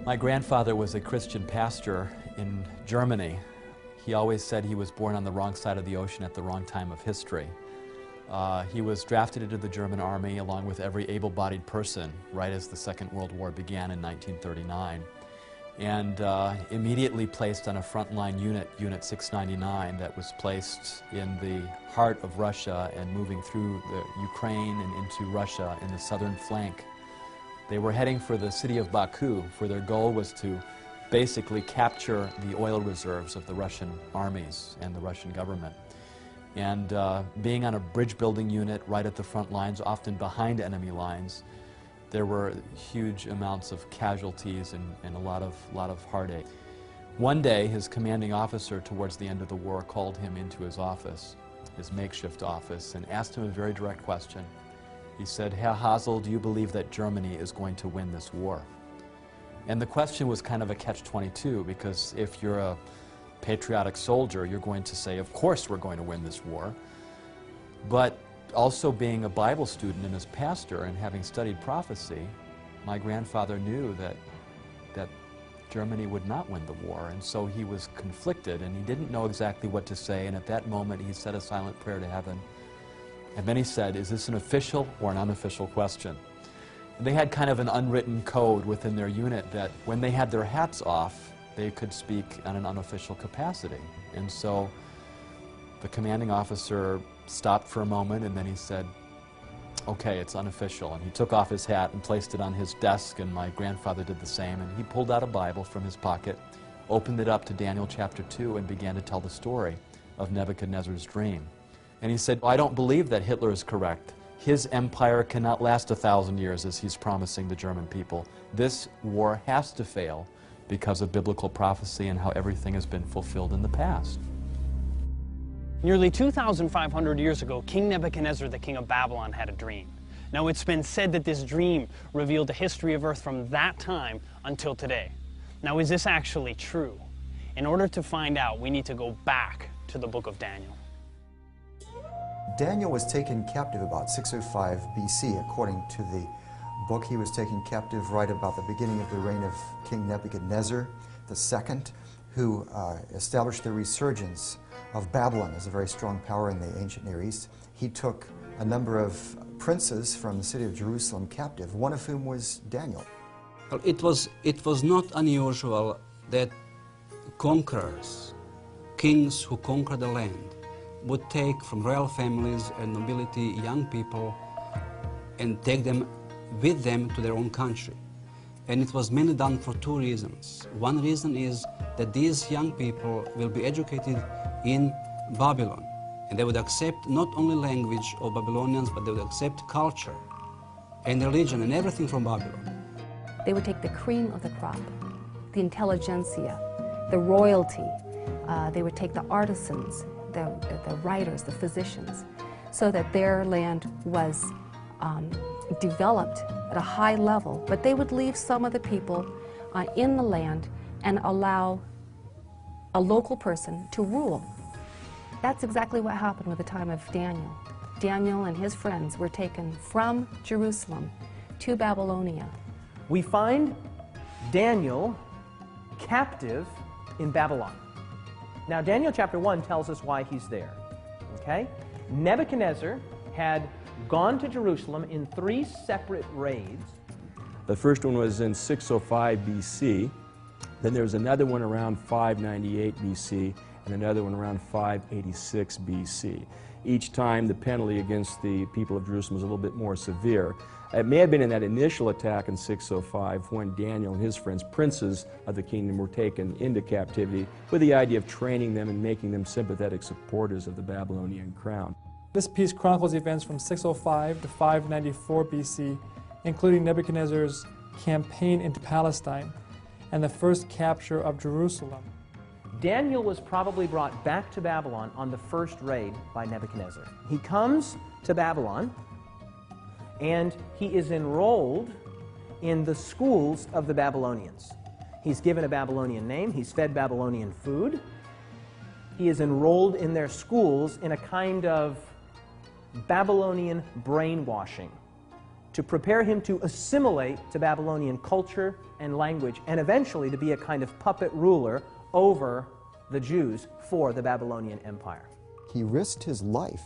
My grandfather was a Christian pastor in Germany. He always said he was born on the wrong side of the ocean at the wrong time of history. He was drafted into the German army along with every able-bodied person right as the Second World War began in 1939, and immediately placed on a frontline unit, Unit 699, that was placed in the heart of Russia and moving through the Ukraine and into Russia in the southern flank. They were heading for the city of Baku, for their goal was to basically capture the oil reserves of the Russian armies and the Russian government. And being on a bridge building unit right at the front lines, often behind enemy lines, there were huge amounts of casualties and a lot of heartache. One day, his commanding officer towards the end of the war called him into his office, his makeshift office, and asked him a very direct question. He said, "Herr Hasel, do you believe that Germany is going to win this war?" And the question was kind of a catch-22, because if you're a patriotic soldier, you're going to say, of course we're going to win this war. But also being a Bible student and as pastor and having studied prophecy, my grandfather knew that Germany would not win the war, and so he was conflicted and he didn't know exactly what to say, and at that moment he said a silent prayer to heaven, and then he said, "Is this an official or an unofficial question?" And they had kind of an unwritten code within their unit that when they had their hats off, they could speak on an unofficial capacity. And so the commanding officer stopped for a moment and then he said, "Okay, it's unofficial." And he took off his hat and placed it on his desk, and my grandfather did the same, and he pulled out a Bible from his pocket, opened it up to Daniel chapter 2, and began to tell the story of Nebuchadnezzar's dream. And he said, "I don't believe that Hitler is correct. His empire cannot last 1,000 years as he's promising the German people. This war has to fail because of biblical prophecy and how everything has been fulfilled in the past." Nearly 2,500 years ago, King Nebuchadnezzar, the king of Babylon, had a dream. Now, it's been said that this dream revealed the history of Earth from that time until today. Now, is this actually true? In order to find out, we need to go back to the book of Daniel. Daniel was taken captive about 605 BC, according to the book. He was taken captive right about the beginning of the reign of King Nebuchadnezzar II, who established the resurgence of Babylon as a very strong power in the ancient Near East. He took a number of princes from the city of Jerusalem captive, one of whom was Daniel. Well, it was not unusual that conquerors, kings who conquered the land, would take from royal families and nobility young people and take them with them to their own country. And it was mainly done for two reasons. One reason is that these young people will be educated in Babylon, and they would accept not only language of Babylonians, but they would accept culture and religion and everything from Babylon. They would take the cream of the crop, the intelligentsia, the royalty. They would take the artisans, the writers, the physicians, so that their land was developed at a high level, but they would leave some of the people in the land and allow a local person to rule. That's exactly what happened with the time of Daniel. Daniel and his friends were taken from Jerusalem to Babylonia. We find Daniel captive in Babylon. Now, Daniel chapter 1 tells us why he's there. Okay? Nebuchadnezzar had gone to Jerusalem in 3 separate raids. The first one was in 605 BC. Then there was another one around 598 BC and another one around 586 BC. Each time the penalty against the people of Jerusalem was a little bit more severe. It may have been in that initial attack in 605 when Daniel and his friends, princes of the kingdom, were taken into captivity with the idea of training them and making them sympathetic supporters of the Babylonian crown. This piece chronicles events from 605 to 594 BC, including Nebuchadnezzar's campaign into Palestine and the first capture of Jerusalem. Daniel was probably brought back to Babylon on the first raid by Nebuchadnezzar. He comes to Babylon and he is enrolled in the schools of the Babylonians. He's given a Babylonian name, he's fed Babylonian food. He is enrolled in their schools in a kind of Babylonian brainwashing. to prepare him to assimilate to Babylonian culture and language, and eventually to be a kind of puppet ruler over the Jews for the Babylonian Empire. He risked his life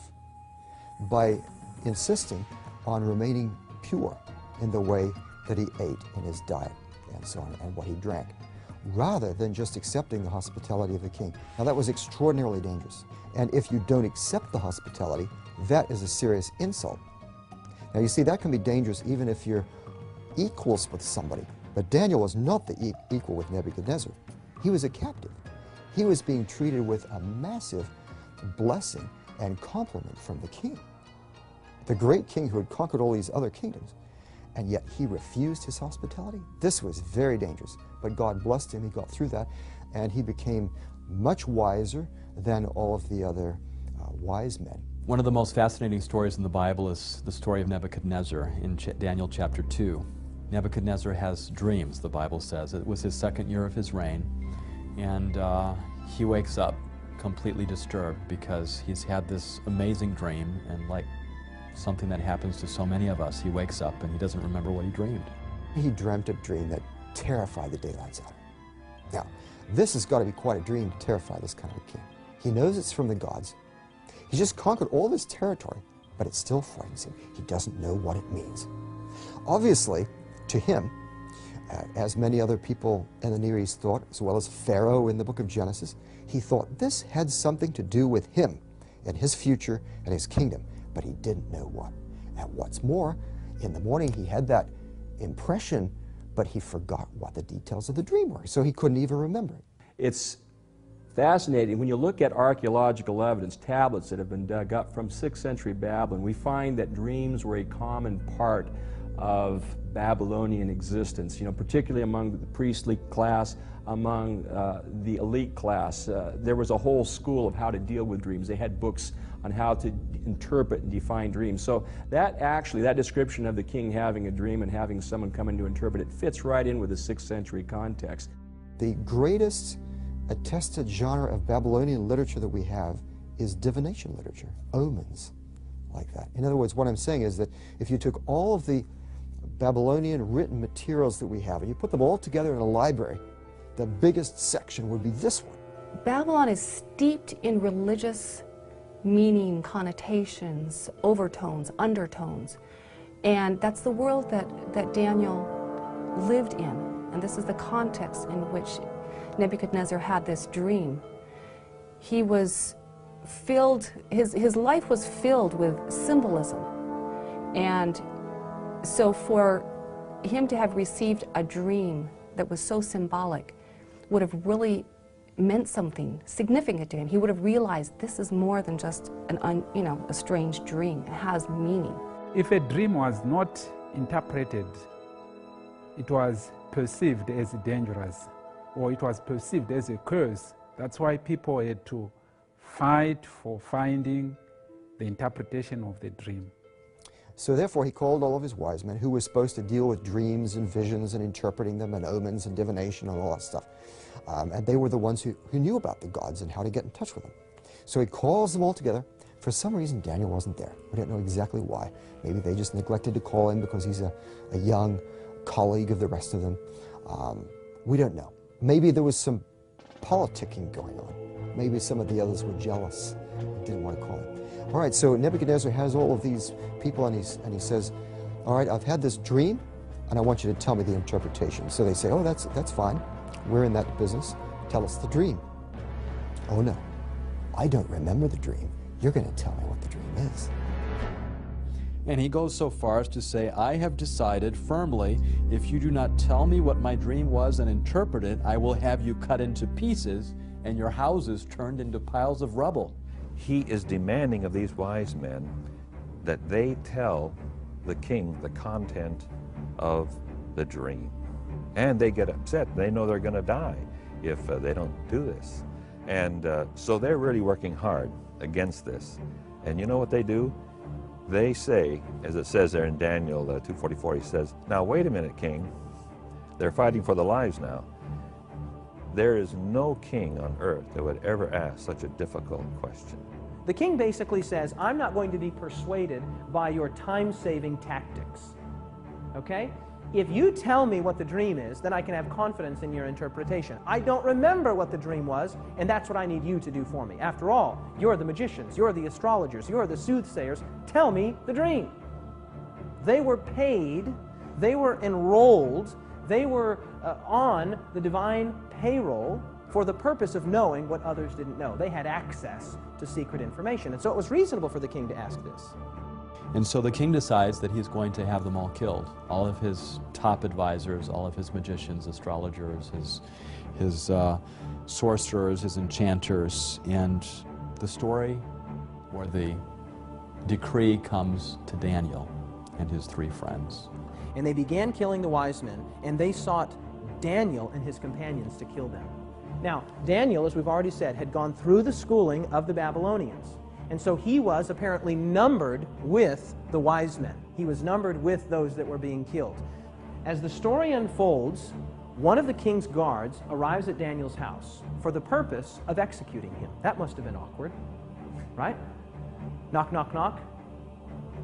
by insisting on remaining pure in the way that he ate, in his diet, and so on, and what he drank, rather than just accepting the hospitality of the king. Now, that was extraordinarily dangerous. And if you don't accept the hospitality, that is a serious insult. Now, you see, that can be dangerous even if you're equals with somebody. But Daniel was not the equal with Nebuchadnezzar. He was a captive. He was being treated with a massive blessing and compliment from the king, the great king who had conquered all these other kingdoms, and yet he refused his hospitality. This was very dangerous, but God blessed him. He got through that, and he became much wiser than all of the other wise men. One of the most fascinating stories in the Bible is the story of Nebuchadnezzar in Daniel chapter 2. Nebuchadnezzar has dreams, the Bible says. It was his second year of his reign, and he wakes up completely disturbed because he's had this amazing dream, and like something that happens to so many of us, he wakes up and he doesn't remember what he dreamed. He dreamt a dream that terrified the daylights out of him. Now, this has got to be quite a dream to terrify this kind of a king. He knows it's from the gods. He's just conquered all this territory, but it still frightens him. He doesn't know what it means. Obviously, to him, as many other people in the Near East thought, as well as Pharaoh in the book of Genesis, he thought this had something to do with him and his future and his kingdom, but he didn't know what. And what's more, in the morning he had that impression, but he forgot what the details of the dream were, so he couldn't even remember it. It's fascinating. When you look at archaeological evidence, tablets that have been dug up from 6th century Babylon, we find that dreams were a common part of Babylonian existence, particularly among the priestly class, among the elite class. There was a whole school of how to deal with dreams. They had books on how to interpret and define dreams. So that description of the king having a dream and having someone come in to interpret it fits right in with the 6th century context. The greatest attested genre of Babylonian literature that we have is divination literature, omens like that. In other words, what I'm saying is that if you took all of the Babylonian written materials that we have and you put them all together in a library, the biggest section would be this one. Babylon is steeped in religious meaning, connotations, overtones, undertones. And that's the world that Daniel lived in. And this is the context in which Nebuchadnezzar had this dream. He was filled, his life was filled with symbolism. And so for him to have received a dream that was so symbolic would have really meant something significant to him. He would have realized this is more than just a strange dream. It has meaning. If a dream was not interpreted, it was perceived as dangerous, or it was perceived as a curse. That's why people had to fight for finding the interpretation of the dream. So therefore he called all of his wise men who were supposed to deal with dreams and visions and interpreting them and omens and divination and all that stuff. And they were the ones who knew about the gods and how to get in touch with them. So he calls them all together. For some reason, Daniel wasn't there. We don't know exactly why. Maybe they just neglected to call him because he's a young colleague of the rest of them. We don't know. Maybe there was some politicking going on. Maybe some of the others were jealous and didn't want to call him. All right, so Nebuchadnezzar has all of these people, and he says, all right, I've had this dream, and I want you to tell me the interpretation. So they say, oh, that's fine. We're in that business. Tell us the dream. Oh, no, I don't remember the dream. You're going to tell me what the dream is. And he goes so far as to say, I have decided firmly, if you do not tell me what my dream was and interpret it, I will have you cut into pieces and your houses turned into piles of rubble. He is demanding of these wise men that they tell the king the content of the dream. And they get upset. They know they're going to die if they don't do this. And so they're really working hard against this. And you know what they do? They say, as it says there in Daniel 2:44, he says, now wait a minute, king. They're fighting for their lives now. There is no king on earth that would ever ask such a difficult question. The king basically says, I'm not going to be persuaded by your time-saving tactics. Okay? If you tell me what the dream is, then I can have confidence in your interpretation. I don't remember what the dream was, and that's what I need you to do for me. After all, you're the magicians, you're the astrologers, you're the soothsayers. Tell me the dream. They were paid, they were enrolled, they were on the divine payroll for the purpose of knowing what others didn't know. They had access to secret information, and so it was reasonable for the king to ask this. And so the king decides that he's going to have them all killed. All of his top advisors, all of his magicians, astrologers, his sorcerers, his enchanters. And the story, or the decree, comes to Daniel and his 3 friends. And they began killing the wise men, and they sought Daniel and his companions to kill them. Now, Daniel, as we've already said, had gone through the schooling of the Babylonians. And so he was apparently numbered with the wise men. He was numbered with those that were being killed. As the story unfolds, one of the king's guards arrives at Daniel's house for the purpose of executing him. That must have been awkward, right? Knock, knock, knock.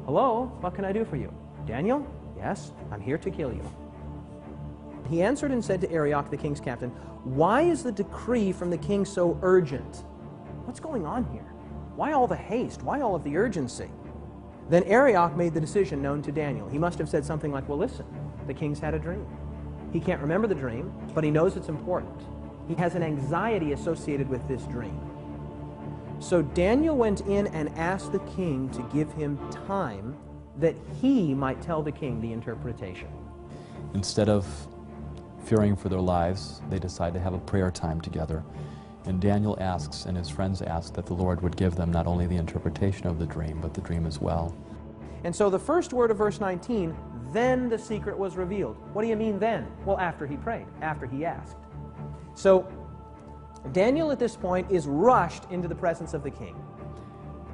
Hello, what can I do for you? Daniel? Yes, I'm here to kill you. He answered and said to Arioch, the king's captain, "Why is the decree from the king so urgent? What's going on here? Why all the haste? Why all of the urgency?" Then Arioch made the decision known to Daniel. He must have said something like, well, listen, the king's had a dream. He can't remember the dream, but he knows it's important. He has an anxiety associated with this dream. So Daniel went in and asked the king to give him time that he might tell the king the interpretation. Instead of fearing for their lives, they decide to have a prayer time together. And Daniel asks, and his friends ask, that the Lord would give them not only the interpretation of the dream, but the dream as well. And so the first word of verse 19, then the secret was revealed. What do you mean then? Well, after he prayed, after he asked. So Daniel at this point is rushed into the presence of the king.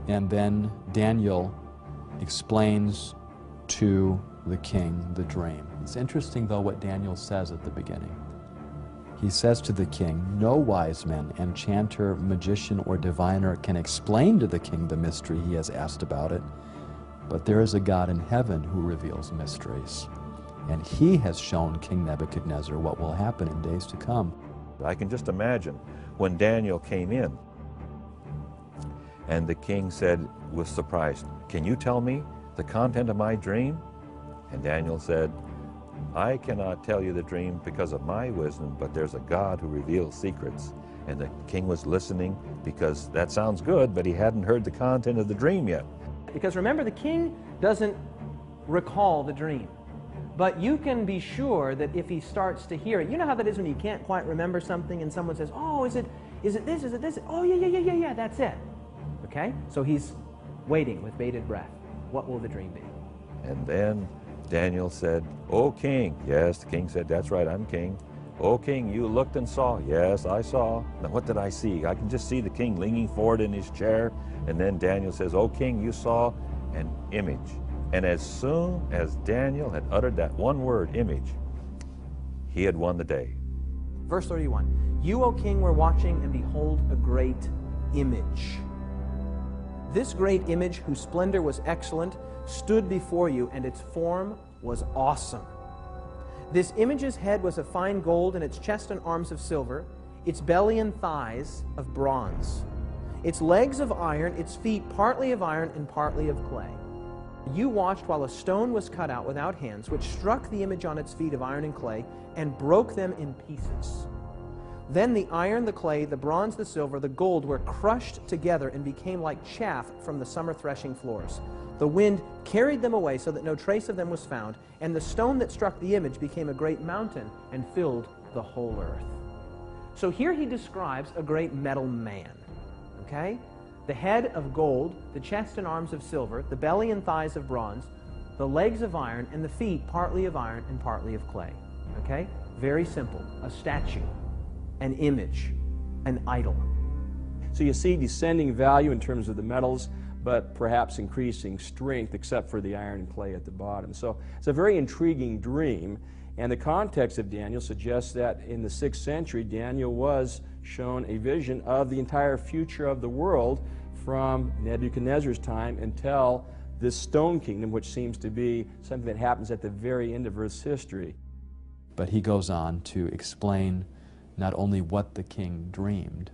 And then Daniel explains to the king the dream. It's interesting, though, what Daniel says at the beginning. He says to the king, "No wise man, enchanter, magician, or diviner can explain to the king the mystery he has asked about it, but there is a God in heaven who reveals mysteries, and he has shown King Nebuchadnezzar what will happen in days to come." I can just imagine when Daniel came in and the king said, was surprised, "Can you tell me the content of my dream?" And Daniel said, "I cannot tell you the dream because of my wisdom, but there's a God who reveals secrets." And the king was listening because that sounds good, but he hadn't heard the content of the dream yet. Because remember, the king doesn't recall the dream. But you can be sure that if he starts to hear it, you know how that is when you can't quite remember something and someone says, "Oh, is it this, is it this?" "Oh, yeah, that's it." Okay? So he's waiting with bated breath. What will the dream be? And then Daniel said, "O king." Yes, the king said, "That's right, I'm king." "O king, you looked and saw." "Yes, I saw." Now what did I see? I can just see the king leaning forward in his chair. And then Daniel says, "O king, you saw an image." And as soon as Daniel had uttered that one word, image, he had won the day. Verse 31, "You, O king, were watching, and behold, a great image. This great image, whose splendor was excellent, stood before you, and its form was awesome. This image's head was of fine gold, and its chest and arms of silver, its belly and thighs of bronze, its legs of iron, its feet partly of iron and partly of clay. You watched while a stone was cut out without hands, which struck the image on its feet of iron and clay, and broke them in pieces. Then the iron, the clay, the bronze, the silver, the gold were crushed together and became like chaff from the summer threshing floors. The wind carried them away so that no trace of them was found, and the stone that struck the image became a great mountain and filled the whole earth." So here he describes a great metal man, okay? The head of gold, the chest and arms of silver, the belly and thighs of bronze, the legs of iron, and the feet partly of iron and partly of clay, okay? Very simple, a statue, an image, an idol. So you see descending value in terms of the metals, but perhaps increasing strength, except for the iron and clay at the bottom. So it's a very intriguing dream, and the context of Daniel suggests that in the 6th century, Daniel was shown a vision of the entire future of the world from Nebuchadnezzar's time until this stone kingdom, which seems to be something that happens at the very end of Earth's history. But he goes on to explain not only what the king dreamed,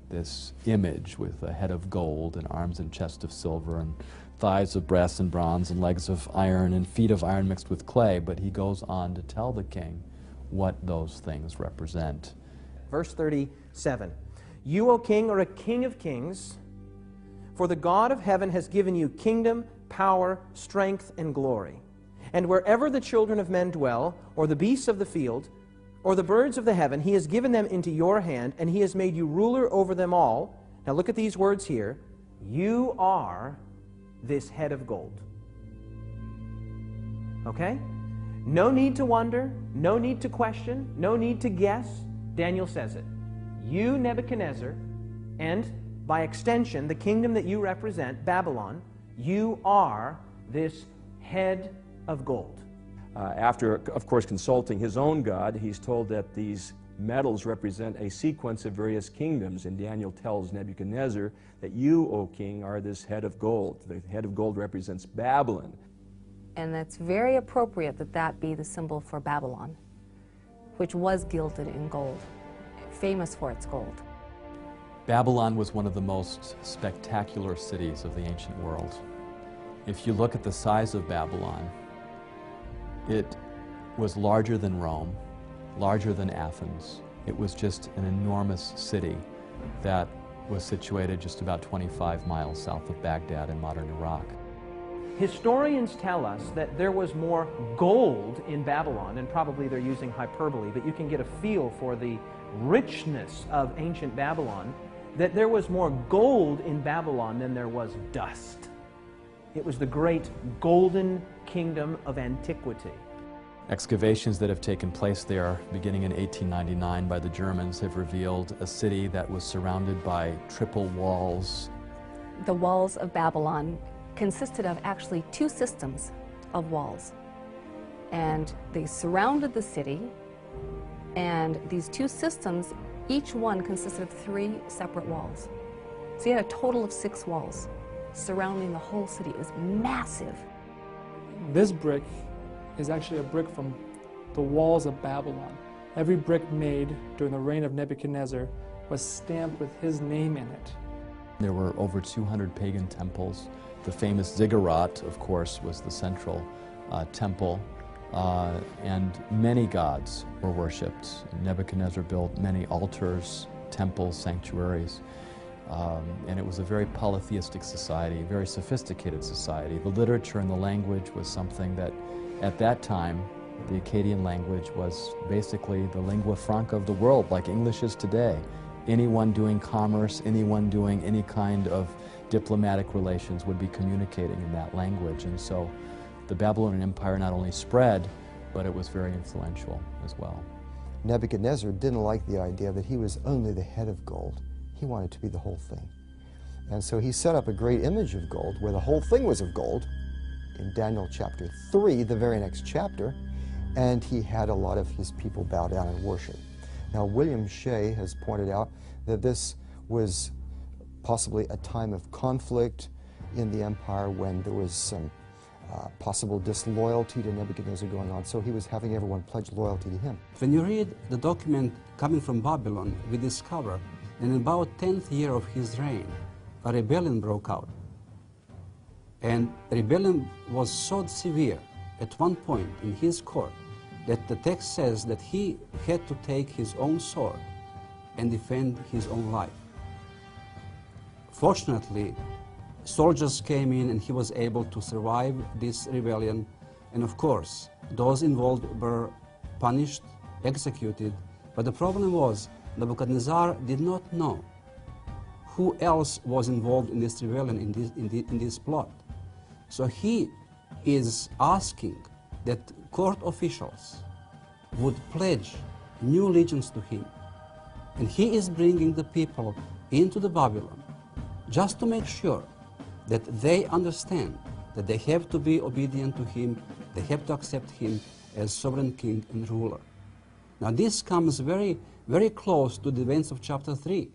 this image with a head of gold and arms and chest of silver and thighs of brass and bronze and legs of iron and feet of iron mixed with clay, but he goes on to tell the king what those things represent. Verse 37, "You, O king, are a king of kings, for the God of heaven has given you kingdom, power, strength, and glory. And wherever the children of men dwell, or the beasts of the field, or the birds of the heaven, he has given them into your hand, and he has made you ruler over them all." Now look at these words here. "You are this head of gold." Okay? No need to wonder, no need to question, no need to guess. Daniel says it. You, Nebuchadnezzar, and by extension, the kingdom that you represent, Babylon, you are this head of gold. After, of course, consulting his own God, he's told that these metals represent a sequence of various kingdoms, and Daniel tells Nebuchadnezzar that you, O king, are this head of gold. The head of gold represents Babylon. And it's very appropriate that that be the symbol for Babylon, which was gilded in gold, famous for its gold. Babylon was one of the most spectacular cities of the ancient world. If you look at the size of Babylon, it was larger than Rome, larger than Athens. It was just an enormous city that was situated just about 25 miles south of Baghdad in modern Iraq. Historians tell us that there was more gold in Babylon, and probably they're using hyperbole, but you can get a feel for the richness of ancient Babylon, that there was more gold in Babylon than there was dust. It was the great golden kingdom of antiquity. Excavations that have taken place there beginning in 1899 by the Germans have revealed a city that was surrounded by triple walls. The walls of Babylon consisted of actually two systems of walls. And they surrounded the city, and these two systems, each one consisted of 3 separate walls. So you had a total of 6 walls surrounding the whole city. It was massive. This brick is actually a brick from the walls of Babylon. Every brick made during the reign of Nebuchadnezzar was stamped with his name in it. There were over 200 pagan temples. The famous ziggurat, of course, was the central temple, and many gods were worshipped. Nebuchadnezzar built many altars, temples, sanctuaries, and it was a very polytheistic society, a very sophisticated society. The literature and the language was something that, at that time, the Akkadian language was basically the lingua franca of the world, like English is today. Anyone doing commerce, anyone doing any kind of diplomatic relations would be communicating in that language. And so the Babylonian Empire not only spread, but it was very influential as well. Nebuchadnezzar didn't like the idea that he was only the head of gold. He wanted to be the whole thing. And so he set up a great image of gold where the whole thing was of gold in Daniel chapter 3, the very next chapter, and he had a lot of his people bow down and worship. Now, William Shea has pointed out that this was possibly a time of conflict in the empire when there was some possible disloyalty to Nebuchadnezzar going on, so he was having everyone pledge loyalty to him. When you read the document coming from Babylon, we discover that in about 10th year of his reign, a rebellion broke out. And rebellion was so severe at one point in his court that the text says that he had to take his own sword and defend his own life. Fortunately, soldiers came in and he was able to survive this rebellion, and of course those involved were punished, executed, but the problem was Nebuchadnezzar did not know who else was involved in this rebellion, in this plot. So he is asking that court officials would pledge new allegiance to him, and he is bringing the people into the Babylon just to make sure that they understand that they have to be obedient to him, they have to accept him as sovereign king and ruler. Now this comes very, very close to the events of chapter 3,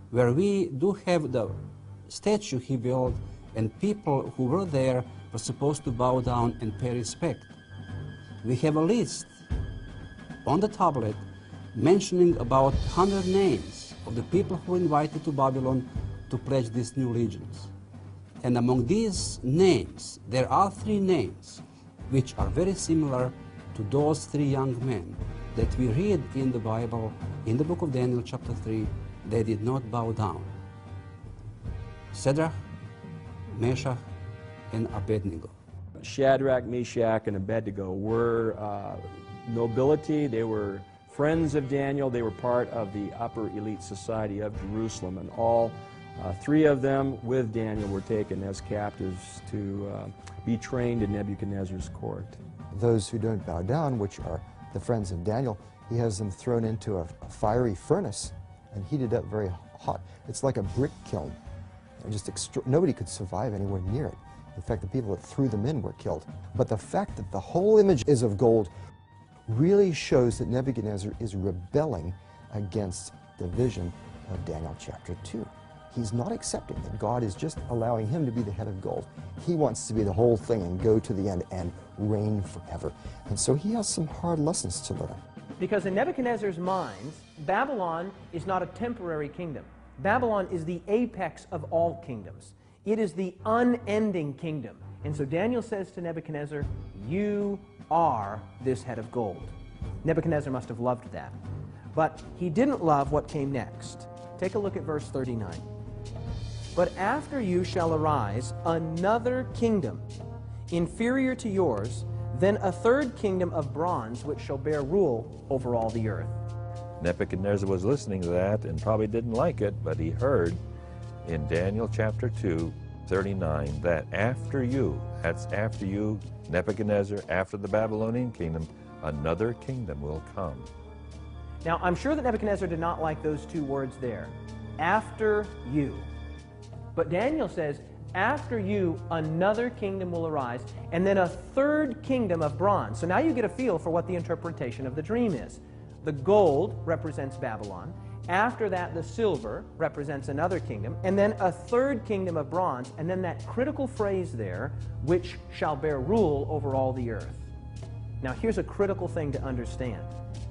where we do have the statue he built and people who were there were supposed to bow down and pay respect. We have a list on the tablet mentioning about 100 names of the people who were invited to Babylon to pledge these new allegiance. And among these names, there are 3 names which are very similar to those 3 young men that we read in the Bible, in the book of Daniel chapter 3, they did not bow down. Shadrach, Meshach, and Abednego. Shadrach, Meshach, and Abednego were nobility. They were friends of Daniel. They were part of the upper elite society of Jerusalem, and all 3 of them with Daniel were taken as captives to be trained in Nebuchadnezzar's court. Those who don't bow down, which are the friends of Daniel, he has them thrown into a fiery furnace and heated up very hot. It's like a brick kiln. Nobody could survive anywhere near it. In fact, the people that threw them in were killed. But the fact that the whole image is of gold really shows that Nebuchadnezzar is rebelling against the vision of Daniel chapter 2. He's not accepting that God is just allowing him to be the head of gold. He wants to be the whole thing and go to the end and reign forever. And so he has some hard lessons to learn. Because in Nebuchadnezzar's mind, Babylon is not a temporary kingdom. Babylon is the apex of all kingdoms. It is the unending kingdom. And so Daniel says to Nebuchadnezzar, you are this head of gold. Nebuchadnezzar must have loved that. But he didn't love what came next. Take a look at verse 39. But after you shall arise another kingdom, inferior to yours, then a 3rd kingdom of bronze, which shall bear rule over all the earth. Nebuchadnezzar was listening to that and probably didn't like it, but he heard in Daniel chapter 2, 39, that after you, that's after you, Nebuchadnezzar, after the Babylonian kingdom, another kingdom will come. Now, I'm sure that Nebuchadnezzar did not like those 2 words there, after you. But Daniel says, after you, another kingdom will arise, and then a 3rd kingdom of bronze. So now you get a feel for what the interpretation of the dream is. The gold represents Babylon. After that, the silver represents another kingdom, and then a 3rd kingdom of bronze, and then that critical phrase there, which shall bear rule over all the earth. Now, here's a critical thing to understand.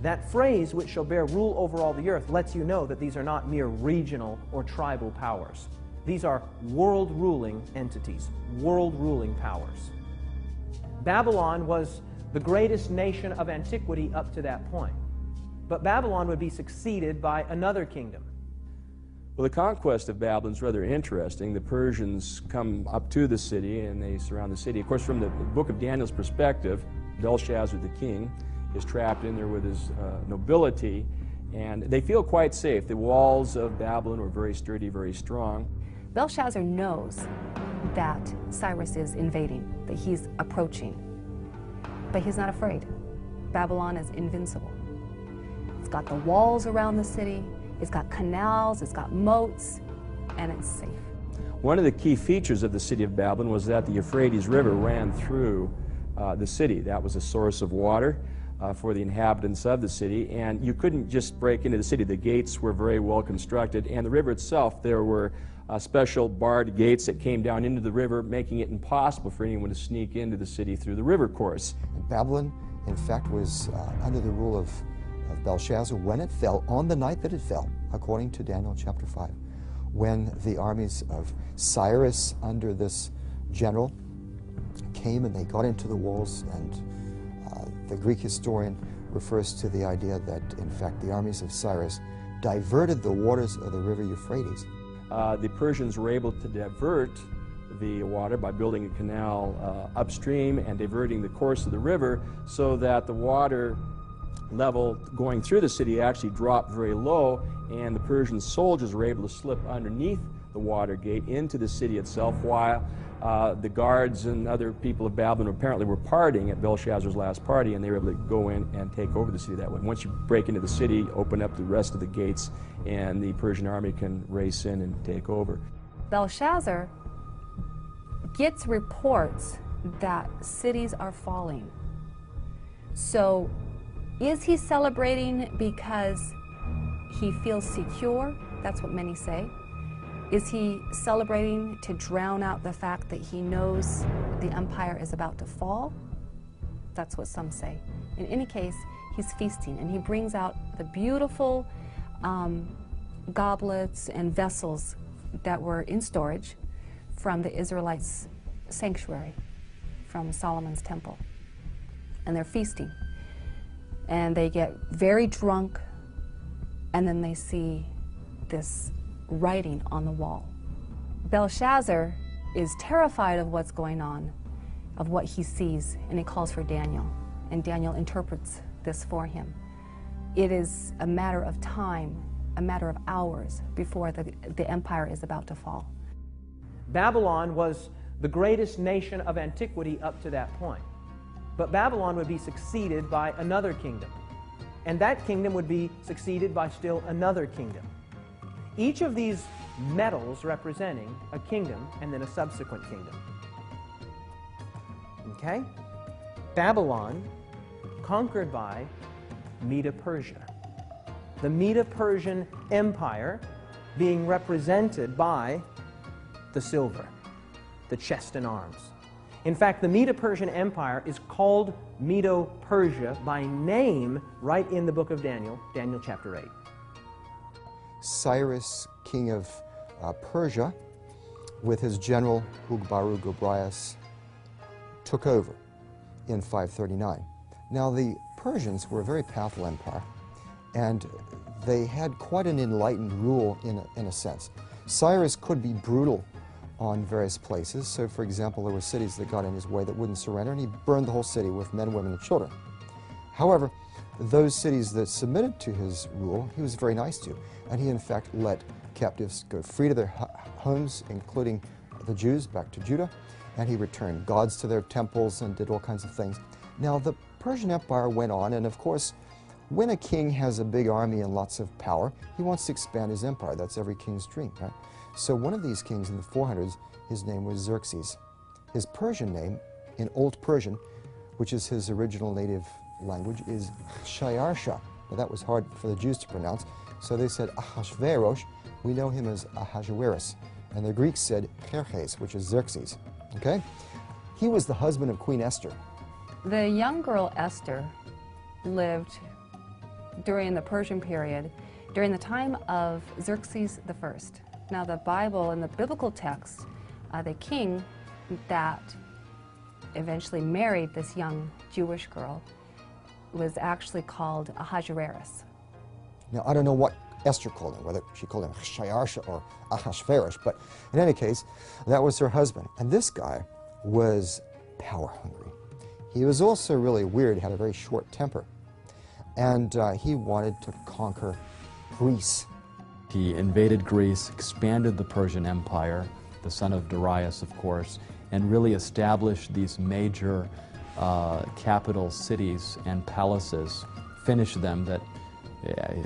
That phrase, which shall bear rule over all the earth, lets you know that these are not mere regional or tribal powers. These are world-ruling entities, world-ruling powers. Babylon was the greatest nation of antiquity up to that point. But Babylon would be succeeded by another kingdom. Well, the conquest of Babylon is rather interesting. The Persians come up to the city and they surround the city. Of course, from the book of Daniel's perspective, Belshazzar the king is trapped in there with his nobility, and they feel quite safe. The walls of Babylon were very sturdy, very strong. Belshazzar knows that Cyrus is invading, that he's approaching, but he's not afraid. Babylon is invincible. It's got the walls around the city, it's got canals, it's got moats, and it's safe. One of the key features of the city of Babylon was that the Euphrates River ran through the city. That was a source of water for the inhabitants of the city, and you couldn't just break into the city. The gates were very well constructed, and the river itself, there were special barred gates that came down into the river, making it impossible for anyone to sneak into the city through the river course. Babylon, in fact, was under the rule of Belshazzar when it fell, on the night that it fell, according to Daniel chapter 5, when the armies of Cyrus under this general came and they got into the walls, and the Greek historian refers to the idea that, in fact, the armies of Cyrus diverted the waters of the river Euphrates. The Persians were able to divert the water by building a canal upstream and diverting the course of the river so that the water level going through the city actually dropped very low, and the Persian soldiers were able to slip underneath the water gate into the city itself, while the guards and other people of Babylon apparently were partying at Belshazzar's last party, and they were able to go in and take over the city that way. Once you break into the city, open up the rest of the gates, and the Persian army can race in and take over. Belshazzar gets reports that cities are falling. So is he celebrating because he feels secure? That's what many say. Is he celebrating to drown out the fact that he knows the empire is about to fall? That's what some say. In any case, he's feasting, and he brings out the beautiful goblets and vessels that were in storage from the Israelites' sanctuary, from Solomon's temple. And they're feasting. And they get very drunk, and then they see this writing on the wall. Belshazzar is terrified of what's going on, of what he sees, and he calls for Daniel, and Daniel interprets this for him. It is a matter of time, a matter of hours before the empire is about to fall. Babylon was the greatest nation of antiquity up to that point. But Babylon would be succeeded by another kingdom, and that kingdom would be succeeded by still another kingdom. Each of these medals representing a kingdom and then a subsequent kingdom. Okay? Babylon, conquered by Medo-Persia. The Medo-Persian Empire being represented by the silver, the chest and arms. In fact, the Medo-Persian Empire is called Medo-Persia by name right in the book of Daniel, Daniel chapter 8. Cyrus, king of Persia, with his general Ugbaru-Gobryas, took over in 539. Now, the Persians were a very powerful empire, and they had quite an enlightened rule in a sense. Cyrus could be brutal on various places. So, for example, there were cities that got in his way that wouldn't surrender, and he burned the whole city with men, women, and children. However, those cities that submitted to his rule, he was very nice to, and he in fact let captives go free to their homes, including the Jews, back to Judah, and he returned gods to their temples and did all kinds of things. Now, the Persian Empire went on, and of course, when a king has a big army and lots of power, he wants to expand his empire. That's every king's dream, right? So one of these kings in the 400s, his name was Xerxes. His Persian name, in Old Persian, which is his original native language, is Shayarsha. Now, that was hard for the Jews to pronounce, so they said Ahashverosh. We know him as Ahasuerus. And the Greeks said Xerxes, which is Xerxes. Okay? He was the husband of Queen Esther. The young girl Esther lived during the Persian period, during the time of Xerxes I. Now, the Bible and the biblical text, the king that eventually married this young Jewish girl was actually called Ahasuerus. Now, I don't know what Esther called him, whether she called him Shayarsha or Ahasuerus, but in any case, that was her husband. And this guy was power hungry. He was also really weird, had a very short temper, and he wanted to conquer Greece. He invaded Greece, expanded the Persian Empire, the son of Darius, of course, and really established these major capital cities and palaces, finished them that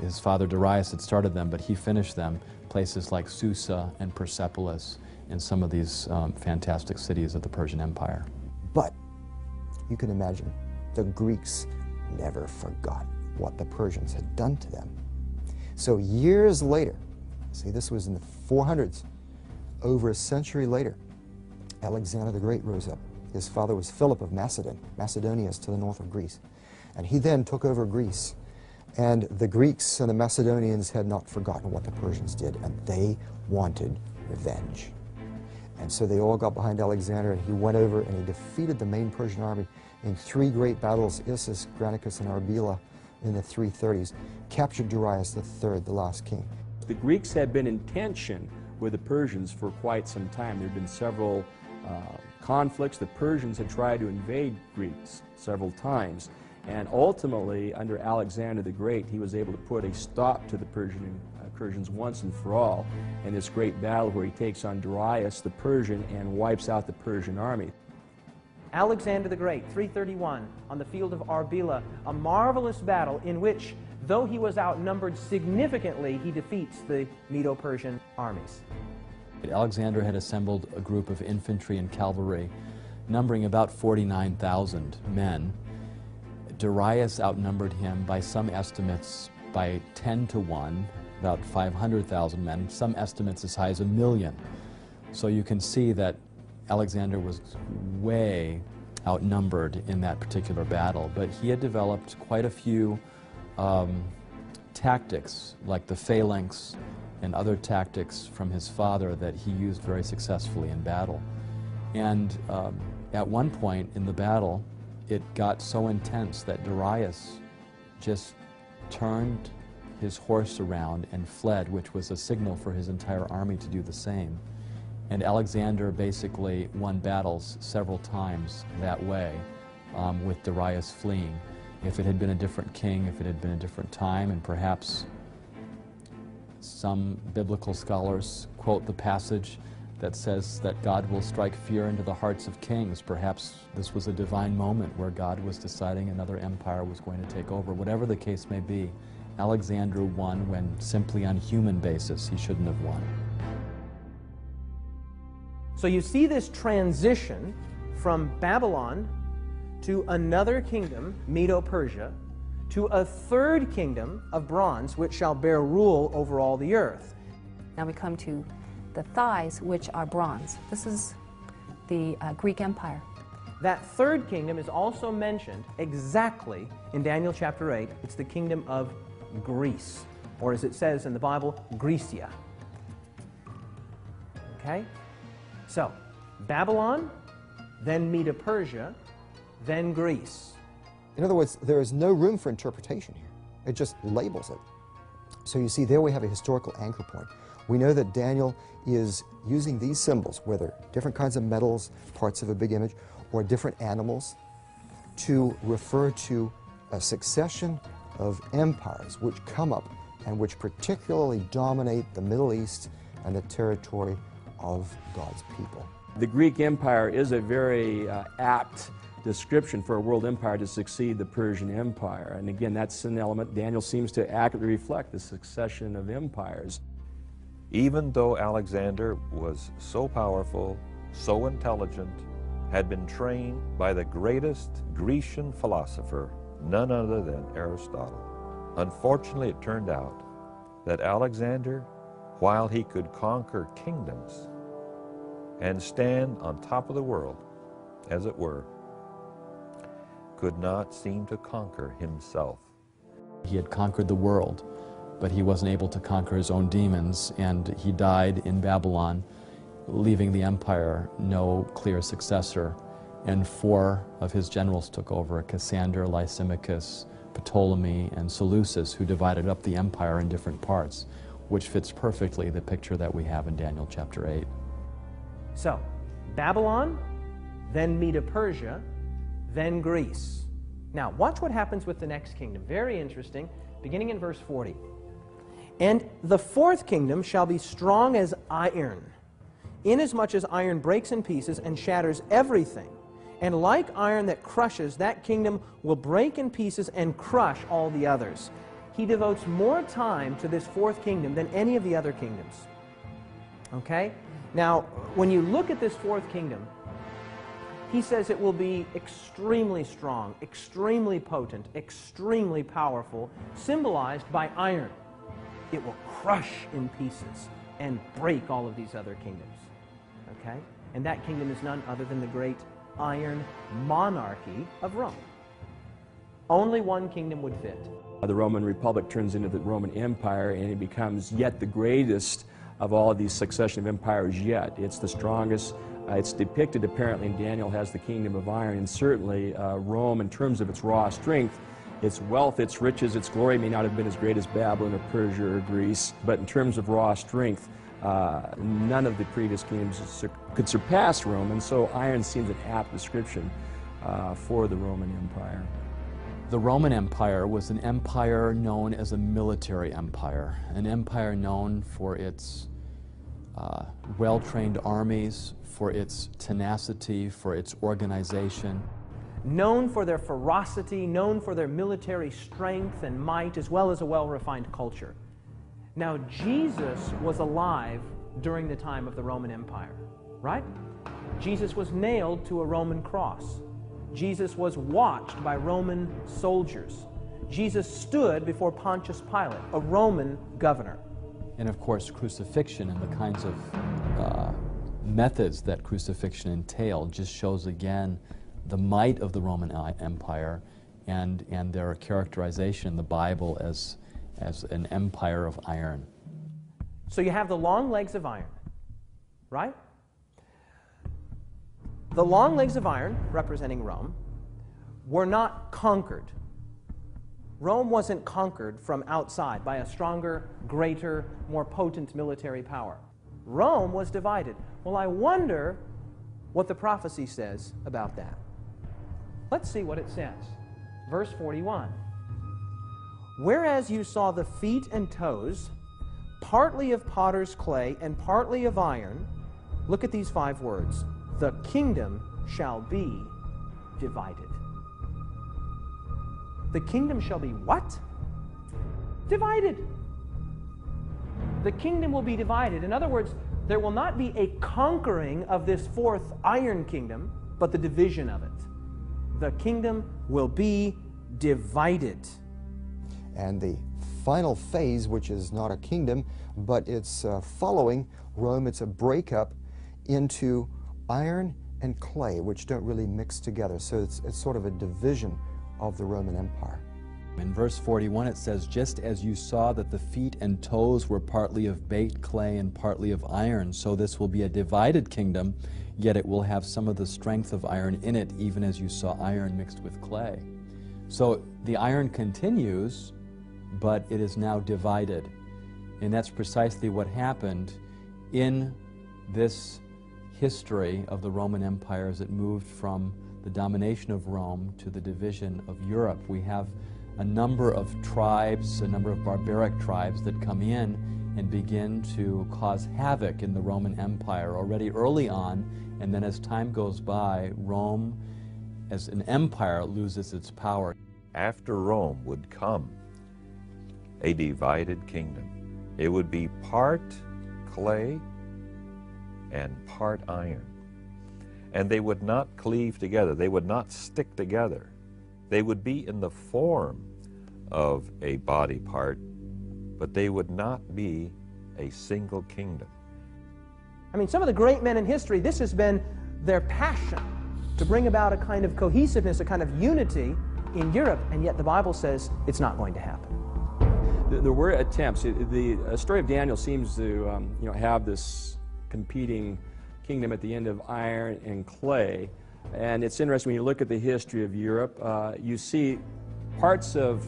his father Darius had started them, but he finished them, places like Susa and Persepolis and some of these fantastic cities of the Persian Empire. But you can imagine the Greeks never forgot what the Persians had done to them. So years later, see, this was in the 400s, over a century later, Alexander the Great rose up. His father was Philip of Macedon. Macedonia is to the north of Greece. And he then took over Greece. And the Greeks and the Macedonians had not forgotten what the Persians did, and they wanted revenge. And so they all got behind Alexander, and he went over and he defeated the main Persian army in 3 great battles, Issus, Granicus, and Arbela, in the 330s, captured Darius III, the last king. The Greeks had been in tension with the Persians for quite some time. There had been several conflicts. The Persians had tried to invade Greece several times. And ultimately, under Alexander the Great, he was able to put a stop to the Persians once and for all in this great battle where he takes on Darius the Persian and wipes out the Persian army. Alexander the Great, 331, on the field of Arbela, a marvelous battle in which, though he was outnumbered significantly, he defeats the Medo-Persian armies. Alexander had assembled a group of infantry and cavalry numbering about 49,000 men. Darius outnumbered him by some estimates by 10 to 1, about 500,000 men, some estimates as high as 1 million. So you can see that Alexander was way outnumbered in that particular battle, but he had developed quite a few tactics, like the phalanx and other tactics from his father that he used very successfully in battle. And at one point in the battle, it got so intense that Darius just turned his horse around and fled, which was a signal for his entire army to do the same. And Alexander basically won battles several times that way, with Darius fleeing. If it had been a different king, if it had been a different time, and perhaps some biblical scholars quote the passage that says that God will strike fear into the hearts of kings. Perhaps this was a divine moment where God was deciding another empire was going to take over. Whatever the case may be, Alexander won when simply on human basis he shouldn't have won. So you see this transition from Babylon to another kingdom, Medo-Persia, to a third kingdom of bronze, which shall bear rule over all the earth. Now we come to the thighs, which are bronze. This is the Greek Empire. That third kingdom is also mentioned exactly in Daniel chapter 8. It's the kingdom of Greece, or as it says in the Bible, Grecia. Okay? So, Babylon, then Medo-Persia, then Greece. In other words, there is no room for interpretation here. It just labels it. So you see, there we have a historical anchor point. We know that Daniel is using these symbols, whether different kinds of metals, parts of a big image, or different animals, to refer to a succession of empires which come up and which particularly dominate the Middle East and the territory of God's people. The Greek Empire is a very apt description for a world empire to succeed the Persian Empire. And again, that's an element Daniel seems to accurately reflect, the succession of empires. Even though Alexander was so powerful, so intelligent, had been trained by the greatest Grecian philosopher, none other than Aristotle. Unfortunately, it turned out that Alexander, while he could conquer kingdoms and stand on top of the world, as it were, could not seem to conquer himself. He had conquered the world, but he wasn't able to conquer his own demons, and he died in Babylon, leaving the empire no clear successor. And 4 of his generals took over: Cassander, Lysimachus, Ptolemy, and Seleucus, who divided up the empire in different parts, which fits perfectly the picture that we have in Daniel chapter 8. So, Babylon, then Medo-Persia, then Greece. Now, watch what happens with the next kingdom. Very interesting, beginning in verse 40. And the fourth kingdom shall be strong as iron, inasmuch as iron breaks in pieces and shatters everything. And like iron that crushes, that kingdom will break in pieces and crush all the others. He devotes more time to this fourth kingdom than any of the other kingdoms. Okay? Now, when you look at this fourth kingdom, he says it will be extremely strong, extremely potent, extremely powerful, symbolized by iron. It will crush in pieces and break all of these other kingdoms. Okay? And that kingdom is none other than the great iron monarchy of Rome. Only one kingdom would fit. The Roman Republic turns into the Roman Empire, and it becomes yet the greatest of all of these succession of empires yet. It's the strongest. It's depicted apparently in Daniel as the kingdom of iron, and certainly Rome, in terms of its raw strength, its wealth, its riches, its glory may not have been as great as Babylon or Persia or Greece, but in terms of raw strength, none of the previous kingdoms could surpass Rome, and so iron seems an apt description for the Roman Empire. The Roman Empire was an empire known as a military empire, an empire known for its well-trained armies, for its tenacity, for its organization. Known for their ferocity, known for their military strength and might, as well as a well-refined culture. Now, Jesus was alive during the time of the Roman Empire, right? Jesus was nailed to a Roman cross. Jesus was watched by Roman soldiers. Jesus stood before Pontius Pilate, a Roman governor. And of course, crucifixion and the kinds of methods that crucifixion entailed just shows again the might of the Roman Empire and their characterization in the Bible as an empire of iron. So you have the long legs of iron, right? The long legs of iron, representing Rome, were not conquered. Rome wasn't conquered from outside by a stronger, greater, more potent military power. Rome was divided. Well, I wonder what the prophecy says about that. Let's see what it says. Verse 41. Whereas you saw the feet and toes, partly of potter's clay and partly of iron, look at these 5 words. The kingdom shall be divided. The kingdom shall be what? Divided. The kingdom will be divided. In other words, there will not be a conquering of this 4th iron kingdom, but the division of it. The kingdom will be divided. And the final phase, which is not a kingdom, but it's following Rome, it's a breakup into iron and clay, which don't really mix together. So it's sort of a division of the Roman Empire. In verse 41 it says, just as you saw that the feet and toes were partly of baked clay and partly of iron, so this will be a divided kingdom, yet it will have some of the strength of iron in it, even as you saw iron mixed with clay. So the iron continues, but it is now divided. And that's precisely what happened in this history of the Roman Empire as it moved from the domination of Rome to the division of Europe. We have a number of tribes, a number of barbaric tribes that come in and begin to cause havoc in the Roman Empire already early on, and then as time goes by, Rome as an empire loses its power. After Rome would come a divided kingdom. It would be part clay and part iron. And they would not cleave together. They would not stick together. They would be in the form of a body part, but they would not be a single kingdom. I mean, some of the great men in history, this has been their passion, to bring about a kind of cohesiveness, a kind of unity in Europe, and yet the Bible says it's not going to happen. There were attempts. The story of Daniel seems to have this competing kingdom at the end of iron and clay. And it's interesting when you look at the history of Europe, you see parts of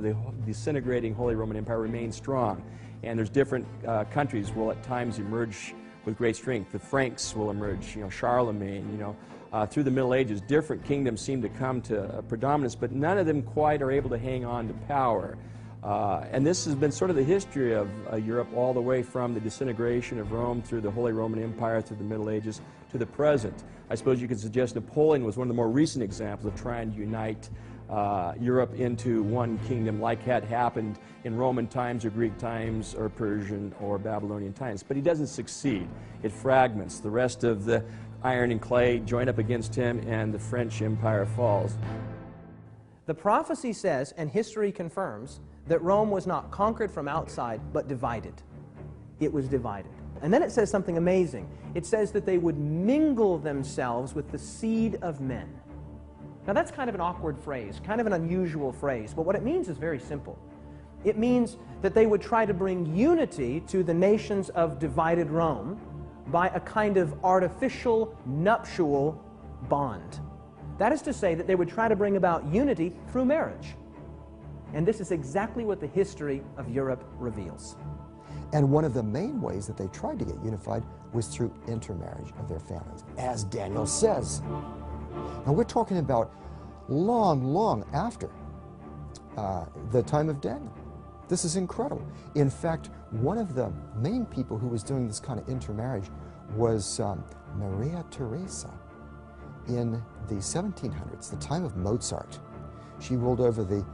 the disintegrating Holy Roman Empire remain strong. And there's different countries will at times emerge with great strength. The Franks will emerge, Charlemagne, through the Middle Ages, different kingdoms seem to come to predominance, but none of them quite are able to hang on to power. And this has been sort of the history of Europe all the way from the disintegration of Rome through the Holy Roman Empire through the Middle Ages to the present. I suppose you could suggest Napoleon was one of the more recent examples of trying to unite Europe into one kingdom, like had happened in Roman times or Greek times or Persian or Babylonian times. But he doesn't succeed. It fragments. The rest of the iron and clay join up against him, and the French Empire falls. The prophecy says, and history confirms, that Rome was not conquered from outside, but divided. It was divided. And then it says something amazing. It says that they would mingle themselves with the seed of men. Now that's kind of an awkward phrase, kind of an unusual phrase, but what it means is very simple. It means that they would try to bring unity to the nations of divided Rome by a kind of artificial nuptial bond. That is to say that they would try to bring about unity through marriage. And this is exactly what the history of Europe reveals. And one of the main ways that they tried to get unified was through intermarriage of their families, as Daniel says. Now we're talking about long after the time of Daniel. This is incredible. In fact, one of the main people who was doing this kind of intermarriage was Maria Theresa in the 1700s, the time of Mozart. She ruled over the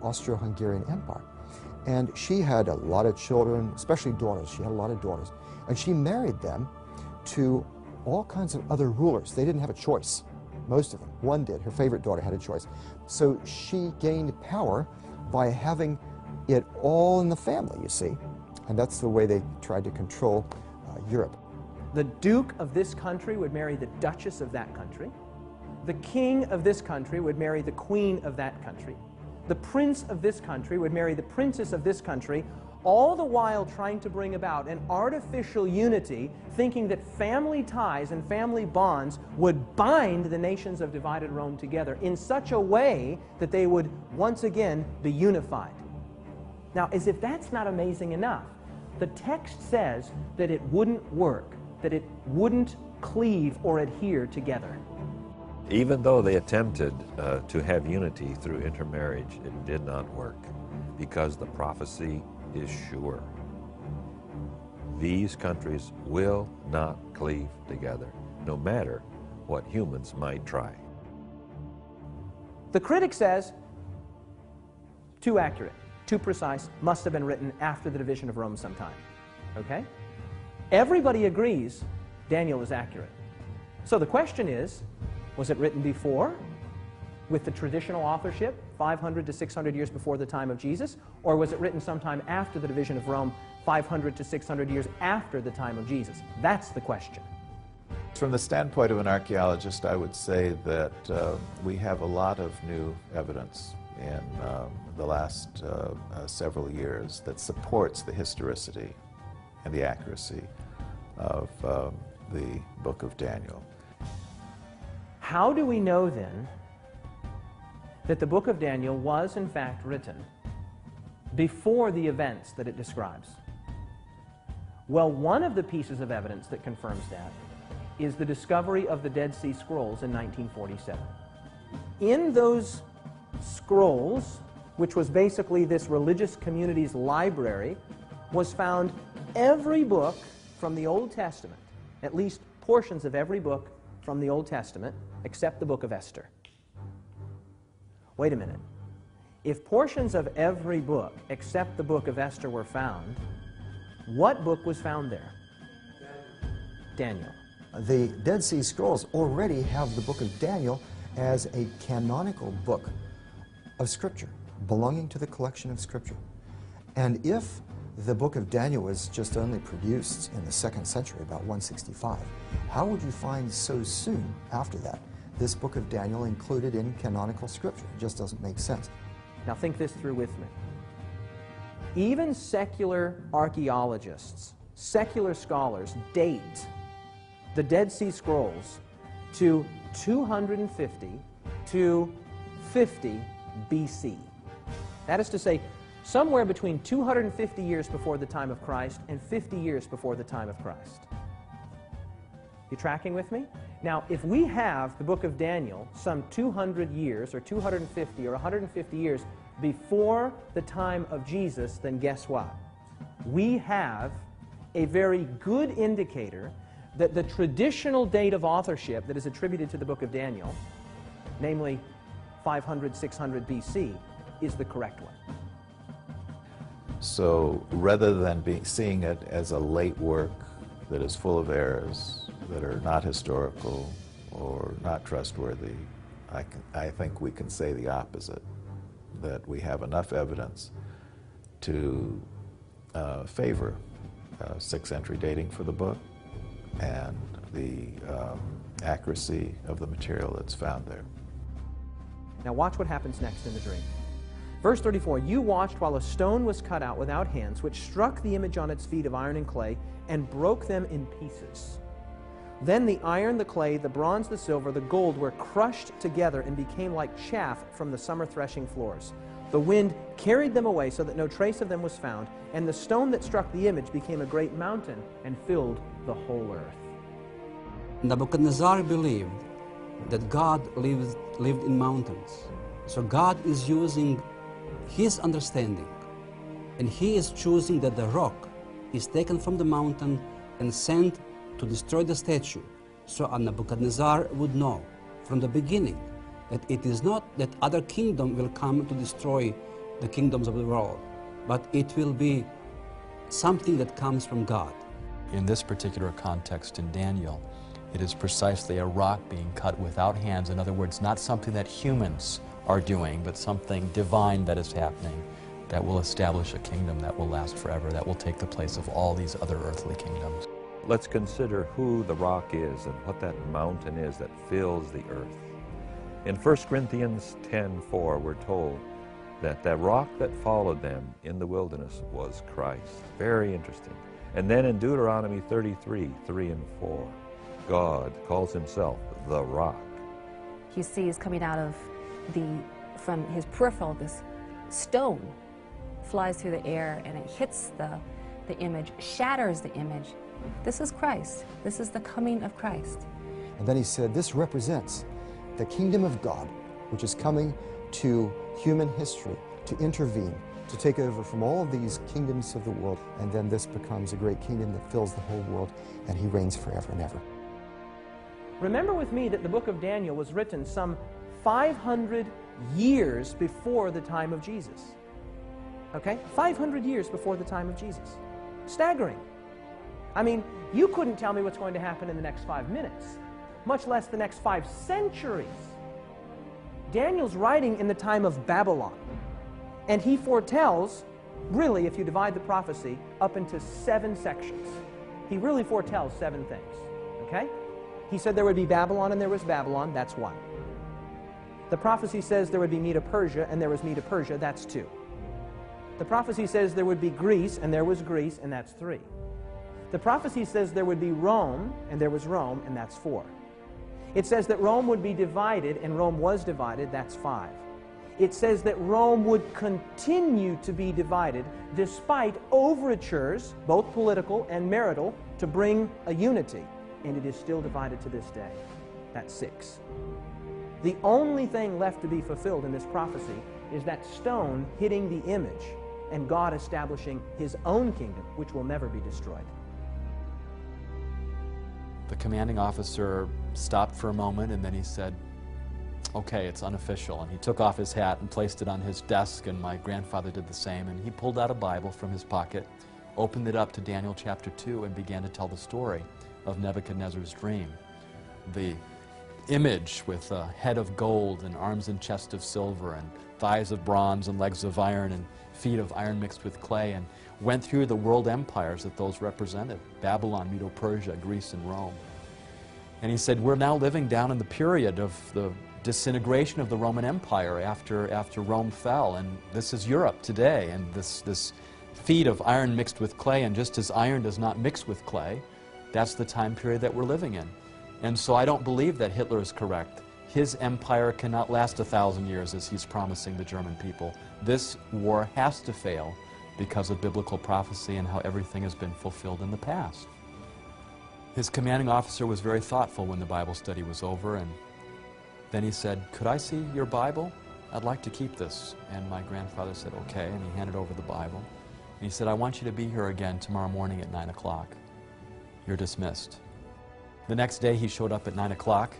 Austro-Hungarian Empire. And she had a lot of children, especially daughters. She had a lot of daughters. And she married them to all kinds of other rulers. They didn't have a choice. most of them. One did. Her favorite daughter had a choice. So she gained power by having it all in the family, you see. And that's the way they tried to control Europe. The Duke of this country would marry the Duchess of that country. The King of this country would marry the Queen of that country. The Prince of this country would marry the Princess of this country, all the while trying to bring about an artificial unity, thinking that family ties and family bonds would bind the nations of divided Rome together in such a way that they would once again be unified. Now, as if that's not amazing enough, the text says that it wouldn't work, that it wouldn't cleave or adhere together. Even though they attempted to have unity through intermarriage, it did not work because the prophecy is sure. These countries will not cleave together, no matter what humans might try. The critic says, too accurate, too precise, must have been written after the division of Rome sometime. Okay? Everybody agrees Daniel is accurate. So the question is, was it written before, with the traditional authorship, 500 to 600 years before the time of Jesus, or was it written sometime after the division of Rome, 500 to 600 years after the time of Jesus? That's the question. From the standpoint of an archaeologist, I would say that we have a lot of new evidence in the last several years that supports the historicity and the accuracy of the book of Daniel. How do we know then that the book of Daniel was in fact written before the events that it describes? Well, one of the pieces of evidence that confirms that is the discovery of the Dead Sea Scrolls in 1947. In those scrolls, which was basically this religious community's library, was found every book from the Old Testament, at least portions of every book from the Old Testament, except the book of Esther. Wait a minute. If portions of every book except the book of Esther were found, what book was found there? Daniel. The Dead Sea Scrolls already have the book of Daniel as a canonical book of Scripture, belonging to the collection of Scripture. And if the book of Daniel was just only produced in the 2nd century, about 165, how would you find so soon after that this book of Daniel included in canonical Scripture? It just doesn't make sense. Now think this through with me. Even secular archaeologists, secular scholars date the Dead Sea Scrolls to 250 to 50 BC. That is to say, somewhere between 250 years before the time of Christ and 50 years before the time of Christ. You tracking with me? Now, if we have the book of Daniel some 200 years or 250 or 150 years before the time of Jesus, then guess what? We have a very good indicator that the traditional date of authorship that is attributed to the book of Daniel, namely 500, 600 BC, is the correct one. So rather than seeing it as a late work that is full of errors, that are not historical or not trustworthy, I think we can say the opposite, that we have enough evidence to favor 6th century dating for the book and the accuracy of the material that's found there. Now watch what happens next in the dream. Verse 34, you watched while a stone was cut out without hands, which struck the image on its feet of iron and clay and broke them in pieces. Then the iron, the clay, the bronze, the silver, the gold were crushed together and became like chaff from the summer threshing floors. The wind carried them away so that no trace of them was found, and the stone that struck the image became a great mountain and filled the whole earth. Nebuchadnezzar believed that God lived in mountains. So God is using his understanding, and he is choosing that the rock is taken from the mountain and sent to destroy the statue, so Nebuchadnezzar would know from the beginning that it is not that other kingdom will come to destroy the kingdoms of the world, but it will be something that comes from God. In this particular context in Daniel, It is precisely a rock being cut without hands. In other words, not something that humans are doing, but something divine that is happening that will establish a kingdom that will last forever, that will take the place of all these other earthly kingdoms. Let's consider who the rock is and what that mountain is that fills the earth. In 1 Corinthians 10:4, we're told that the rock that followed them in the wilderness was Christ. Very interesting. And then in Deuteronomy 33:3 and 4, God calls himself the rock. He sees coming out of from his peripheral, this stone flies through the air and it hits the image, shatters the image. This is Christ. This is the coming of Christ. And then he said, this represents the kingdom of God, which is coming to human history to intervene, to take over from all of these kingdoms of the world. And then this becomes a great kingdom that fills the whole world, and he reigns forever and ever. Remember with me that the book of Daniel was written some 500 years before the time of Jesus. Okay? 500 years before the time of Jesus. Staggering. I mean, you couldn't tell me what's going to happen in the next 5 minutes, much less the next 5 centuries. Daniel's writing in the time of Babylon, and he foretells, really, if you divide the prophecy up into 7 sections, he really foretells 7 things, okay? He said there would be Babylon and there was Babylon, that's 1. The prophecy says there would be Medo-Persia and there was Medo-Persia, that's 2. The prophecy says there would be Greece and there was Greece, and that's 3. The prophecy says there would be Rome and there was Rome, and that's 4. It says that Rome would be divided, and Rome was divided, that's 5. It says that Rome would continue to be divided despite overtures, both political and marital, to bring a unity, and it is still divided to this day. That's 6. The only thing left to be fulfilled in this prophecy is that stone hitting the image and God establishing his own kingdom, which will never be destroyed. The commanding officer stopped for a moment, and then he said, okay, it's unofficial. And he took off his hat and placed it on his desk, and my grandfather did the same. And he pulled out a Bible from his pocket, opened it up to Daniel chapter 2, and began to tell the story of Nebuchadnezzar's dream. The image with a head of gold and arms and chest of silver and thighs of bronze and legs of iron and feet of iron mixed with clay, and went through the world empires that those represented: Babylon, Medo-Persia, Greece, and Rome. And he said, we're now living down in the period of the disintegration of the Roman Empire after Rome fell, and this is Europe today, and this feet of iron mixed with clay, and just as iron does not mix with clay, that's the time period that we're living in. And so I don't believe that Hitler is correct. His empire cannot last 1,000 years as he's promising the German people. This war has to fail because of biblical prophecy and how everything has been fulfilled in the past. His commanding officer was very thoughtful when the Bible study was over, and then he said, could I see your Bible? I'd like to keep this. And my grandfather said, okay, and he handed over the Bible. And he said, I want you to be here again tomorrow morning at 9 o'clock. You're dismissed. The next day he showed up at 9 o'clock,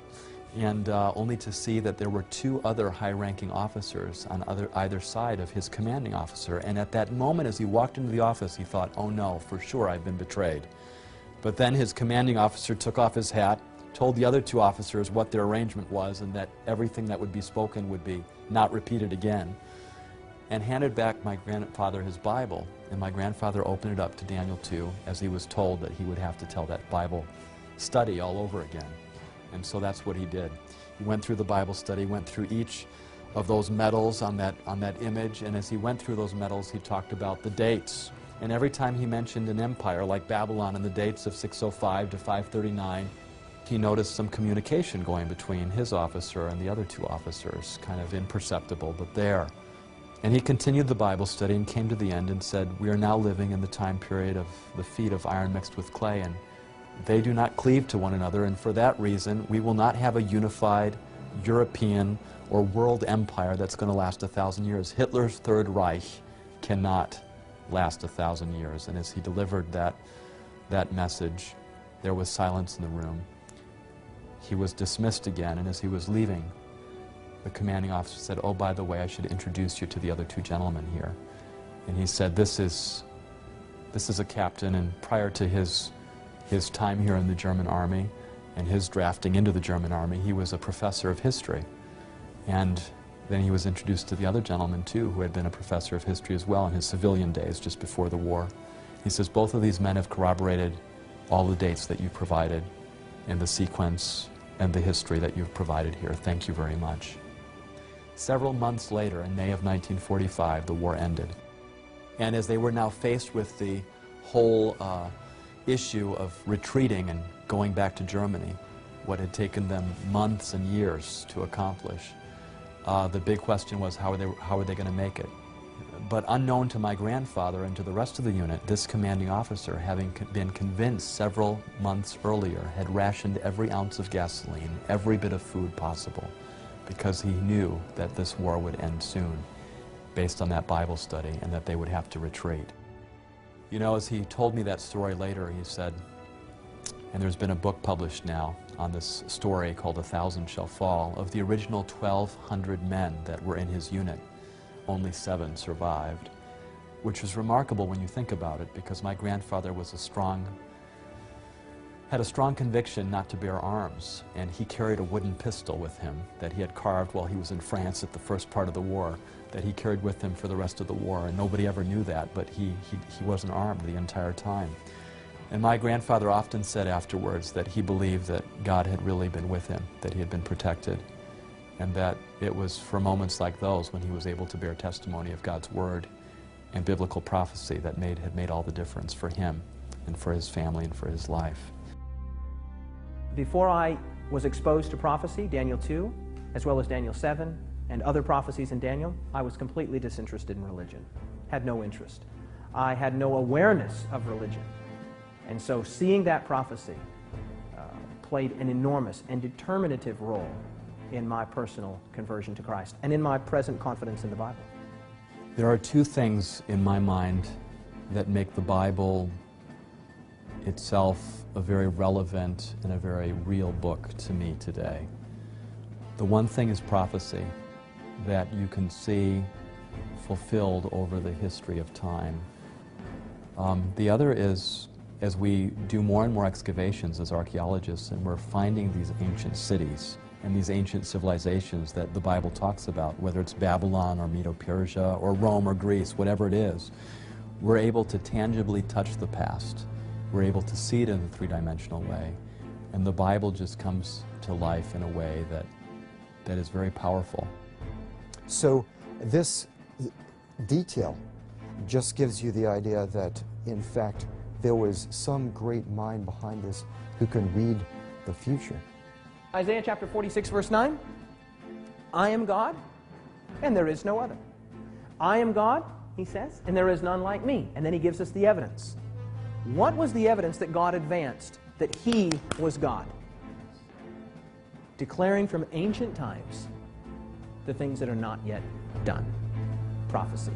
and only to see that there were 2 other high-ranking officers on either side of his commanding officer. And at that moment, as he walked into the office, he thought, oh no, for sure I've been betrayed. But then his commanding officer took off his hat, told the other 2 officers what their arrangement was, and that everything that would be spoken would be not repeated again, and handed back my grandfather his Bible. And my grandfather opened it up to Daniel 2, as he was told that he would have to tell that Bible study all over again. And so that's what he did. He went through the Bible study, went through each of those medals on that image, and as he went through those medals, he talked about the dates. And every time he mentioned an empire like Babylon and the dates of 605 to 539, he noticed some communication going between his officer and the other 2 officers, kind of imperceptible, but there. And he continued the Bible study and came to the end and said, we are now living in the time period of the feet of iron mixed with clay, and they do not cleave to one another, and for that reason, we will not have a unified European or world empire that's going to last 1,000 years. Hitler's Third Reich cannot last 1,000 years. And as he delivered that message, there was silence in the room. He was dismissed again, and as he was leaving, the commanding officer said, oh, by the way, I should introduce you to the other 2 gentlemen here. And he said, this is a captain, and prior to his time here in the German army, and his drafting into the German army, he was a professor of history. And then he was introduced to the other gentleman, too, who had been a professor of history as well in his civilian days, just before the war. He says, both of these men have corroborated all the dates that you've provided in the sequence and the history that you've provided here. Thank you very much. Several months later, in May of 1945, the war ended. And as they were now faced with the whole issue of retreating and going back to Germany, what had taken them months and years to accomplish, the big question was how were they going to make it? But unknown to my grandfather and to the rest of the unit, this commanding officer, having been convinced several months earlier, had rationed every ounce of gasoline, every bit of food possible, because he knew that this war would end soon, based on that Bible study, and that they would have to retreat. You know, as he told me that story later, he said, and there's been a book published now on this story called 1,000 Shall Fall, of the original 1,200 men that were in his unit, only 7 survived, which is remarkable when you think about it, because my grandfather was had a strong conviction not to bear arms, and he carried a wooden pistol with him that he had carved while he was in France at the first part of the war, that he carried with him for the rest of the war, and nobody ever knew that, but he wasn't armed the entire time. And my grandfather often said afterwards that he believed that God had really been with him, that he had been protected, and that it was for moments like those when he was able to bear testimony of God's Word and biblical prophecy that had made all the difference for him and for his family and for his life. Before I was exposed to prophecy, Daniel 2, as well as Daniel 7, and other prophecies in Daniel, I was completely disinterested in religion, had no interest. I had no awareness of religion. And so seeing that prophecy played an enormous and determinative role in my personal conversion to Christ and in my present confidence in the Bible. There are 2 things in my mind that make the Bible itself a very relevant and a very real book to me today. The one thing is prophecy, that you can see fulfilled over the history of time. The other is, as we do more and more excavations as archaeologists, and we're finding these ancient cities and these ancient civilizations that the Bible talks about, whether it's Babylon or Medo-Persia or Rome or Greece, whatever it is, we're able to tangibly touch the past. We're able to see it in a 3-dimensional way. And the Bible just comes to life in a way that is very powerful. So this detail just gives you the idea that, in fact, there was some great mind behind this who can read the future. Isaiah chapter 46, verse 9, I am God, and there is no other. I am God, he says, and there is none like me. And then he gives us the evidence. What was the evidence that God advanced that he was God? Declaring from ancient times the things that are not yet done. Prophecy.